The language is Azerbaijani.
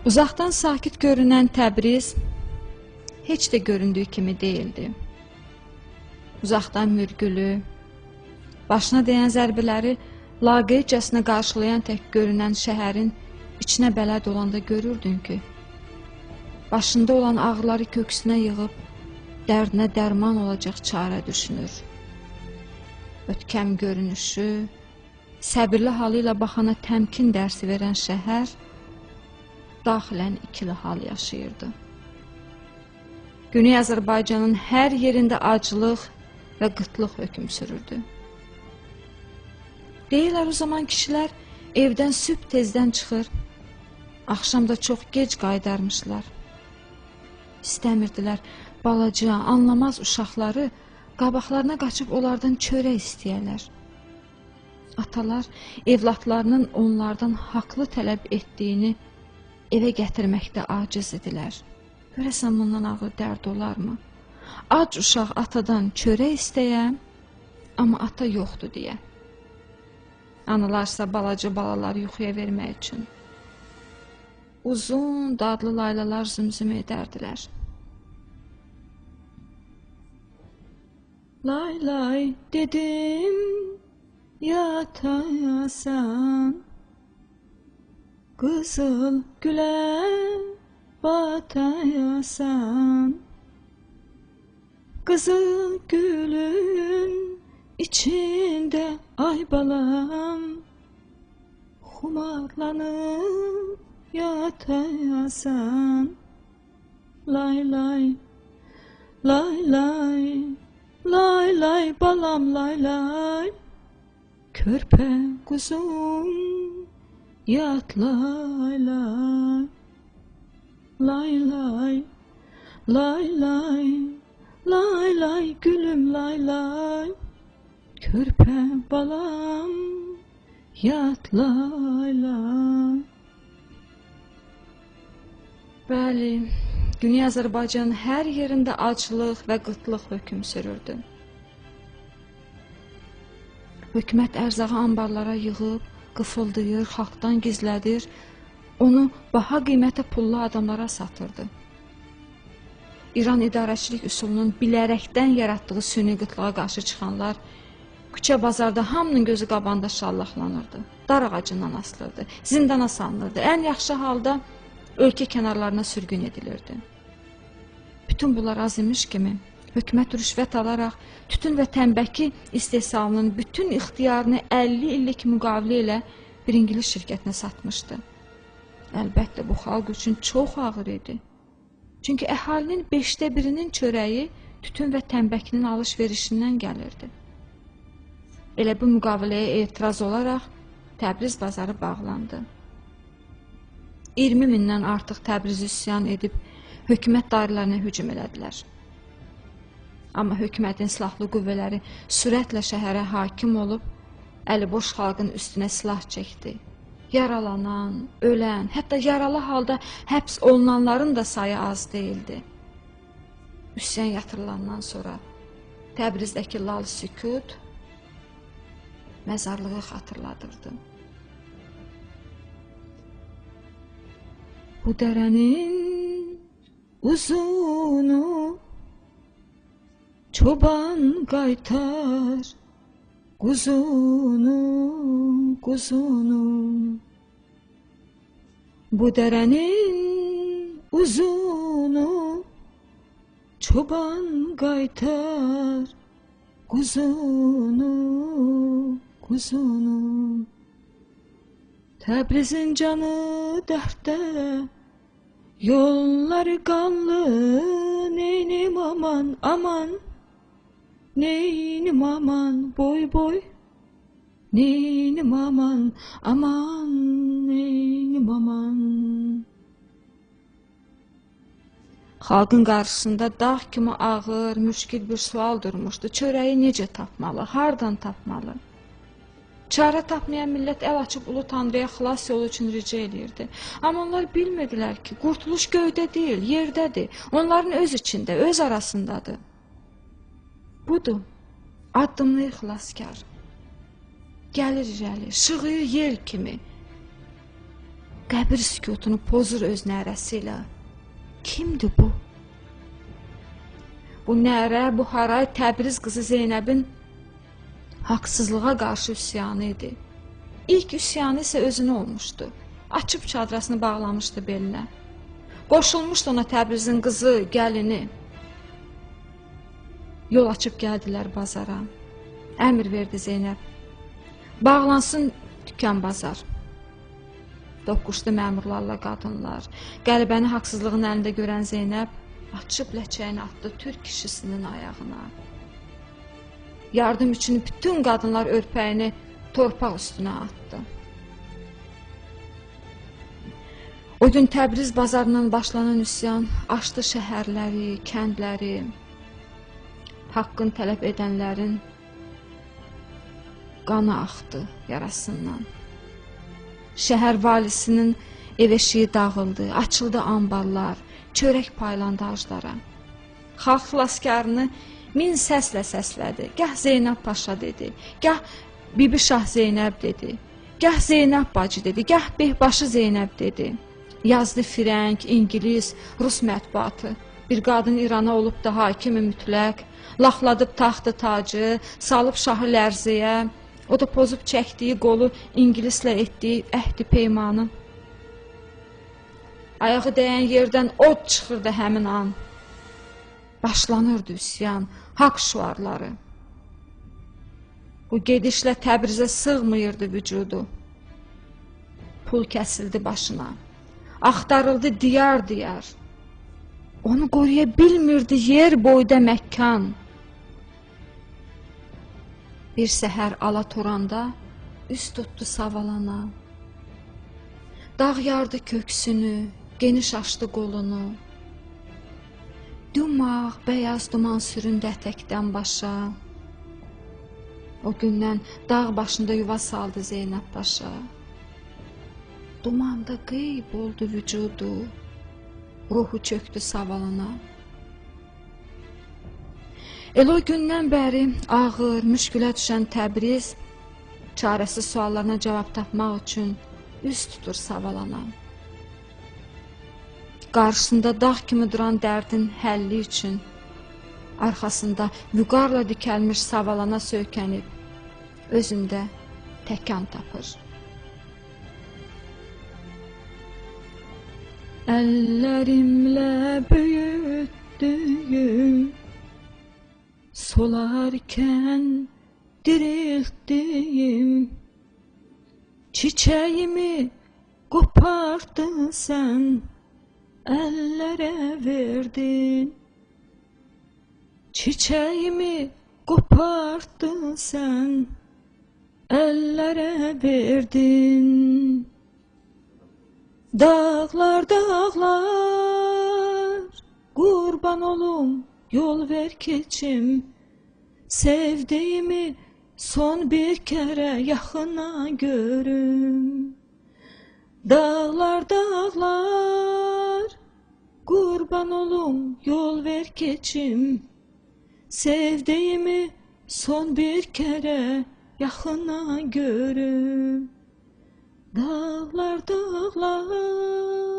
Uzaqdan sakit görünən Təbriz heç də göründüyü kimi deyildi. Uzaqdan mürgülü, başına dəyən zərbələri laqeydcəsinə qarşılayan tək görünən şəhərin içinə bələd olanda görürdün ki, başında olan ağrıları köksünə yığıb, dərdinə dərman olacaq çarə düşünür. Ötkəm görünüşü, səbirli halı ilə baxana təmkin dərsi verən şəhər, daxilən ikili hal yaşayırdı. Güney Azərbaycanın hər yerində aclıq və qıtlıq hökm sürürdü. Deyirlər, o zaman kişilər evdən sübh tezdən çıxır, axşamda çox gec qayıdarmışlar. İstəmirdilər balaca, anlamaz uşaqları qabaqlarına qaçıb onlardan çörək istəyərlər. Atalar evlatlarının onlardan haqlı tələb etdiyini evə gətirməkdə aciz idilər. Görəsən bundan ağır dərd olarmı? Ac uşaq atadan çörək istəyəm, amma ata yoxdur deyə. Analarsa balaca balaları yuxuya vermək üçün uzun, dadlı laylalar zümzüm edərdilər. Lay lay dedim, yatasan, qızıl gülə batayasan, qızıl gülün içində ay balam, xumarlanıb yatayasan. Lay lay, lay lay, lay lay balam lay lay, körpə quzum yat lay lay. Lay lay, lay lay, lay lay gülüm lay lay, körpə balam yat lay lay. Bəli, Güney Azərbaycanın hər yerində aclıq və qıtlıq hökm sürürdü. Hökumət ərzağı anbarlara yığıb, qıfıldayır, xalqdan gizlədir, onu baha qiymətə pullu adamlara satırdı. İran idarəçilik üsulunun bilərəkdən yaratdığı süni qıtlığa qarşı çıxanlar küçə bazarda hamının gözü qabağında şallaqlanırdı, dar ağacından asılırdı, zindana salınırdı, ən yaxşı halda ölkə kənarlarına sürgün edilirdi. Bütün bunlar az imiş kimi hökumət rüşvət alaraq tütün və tənbəki istehsalının bütün ixtiyarını 50 illik müqavilə ilə bir İngilis şirkətinə satmışdı. Əlbəttə bu xalq üçün çox ağır idi. Çünki əhalinin 1/5-nin çörəyi tütün və təmbəkinin alış-verişindən gəlirdi. Elə bu müqaviləyə etiraz olaraq Təbriz bazarı bağlandı. 20 mindən artıq Təbriz üsyan edib hökumət dairələrinə hücum elədilər. Amma hökumətin silahlı qüvvələri sürətlə şəhərə hakim olub, əliboş xalqın üstünə silah çəkdi. Yaralanan, ölən, hətta yaralı halda həbs olunanların da sayı az deyildi. Üsyan yatırılandan sonra Təbrizdəki lal sükut məzarlığı xatırladırdı. Bu dərənin uzunu çoban qaytar quzunu, quzunu. Bu dərənin uzunu çoban qaytar quzunu, quzunu. Təbrizin canı dərddə, yolları qanlı, neynim aman, aman, neynim aman, boy boy, neynim aman, aman, neynim aman. Xalqın qarşısında dağ kimi ağır, müşkil bir sual durmuşdu. Çörəyi necə tapmalı, hardan tapmalı? Çarə tapmayan millət əl açıb Ulu Tanrıya xilas yolu üçün rica edirdi. Amma onlar bilmirdilər ki, qurtuluş göydə deyil, yerdədir. Onların öz içində, öz arasındadır. Budur, addımlayır xilaskar. Gəlir irəli, şığıyır yel kimi. Qəbir sükutunu pozur öz nərəsi ilə. Kimdir bu? Bu nərə, bu haray Təbriz qızı Zeynəbin haqsızlığa qarşı üsyanı idi. İlk üsyanı isə özünə olmuşdu. Açıb çadrasını bağlamışdı belinə. Qoşulmuşdu ona Təbrizin qızı, gəlini. Yol açıb gəldilər bazara. Əmr verdi Zeynəb. Bağlansın dükan bazar. Toqquşdu məmurlarla qadınlar. Qəlibəni haqsızlığın əlində görən Zeynəb açıb ləçəyini atdı türk kişisinin ayağına. Yardım üçün bütün qadınlar örpəyini torpaq üstünə atdı. O gün Təbriz bazarından başlanan üsyan açdı şəhərləri, kəndləri, haqqın tələb edənlərin qanı axdı yarasından. Şəhər valisinin ev eşiyi dağıldı, açıldı ambarlar, çörək paylandı aclara. Xalq xilaskarını min səslə səslədi. Gah Zeynəb Paşa dedi, gah Bibi Şah Zeynəb dedi, gah Zeynəb bacı dedi, gah Behbaşı Zeynəb dedi. Yazdı Firəng, İngilis, Rus mətbuatı. Bir qadın İrana olub da hakimi mütləq, laxladıb taxtı tacı, salıb şahı lərziyə. O da pozub çəkdiyi qolu İngilislə etdiyi əhdi peymanı. Ayağı dəyən yerdən od çıxırdı həmin an. Başlanırdı üsyan, haqq şüarları. Bu gedişlə Təbrizə sığmıyırdı vücudu. Pul kəsildi başına. Axtarıldı diyar-diyar. Onu qoruya bilmirdi yer boyda Məkkan. Bir səhər Alatoranda üst tutdu savalana. Dağ yardı köksünü, geniş açdı qolunu. Dumağ, bəyaz duman süründü ətəkdən başa. O gündən dağ başında yuva saldı Zeynəb Paşa. Dumanda qeyb oldu vücudu, ruhu çöktü savalana. Elə o gündən bəri ağır, müşkülə düşən Təbriz çarəsiz suallarına cavab tapmaq üçün üz tutur savalana. Qarşısında dağ kimi duran dərdin həlli üçün arxasında vüqarla dikəlmiş savalana söykənib özündə təkan tapır. Əllərimlə böyütdüyüm solarkən diriltdiyim çiçəyimi qopardın sən, əllərə verdin. Çiçəyimi qopardın sən, əllərə verdin. Dağlar, dağlar, qurban olum, yol ver keçim. Sevdiyimi son bir kərə yaxına görüm. Dağlar, dağlar, qurban olum, yol ver keçim. Sevdiyimi son bir kərə yaxına görüm. Dağlar, dağlar.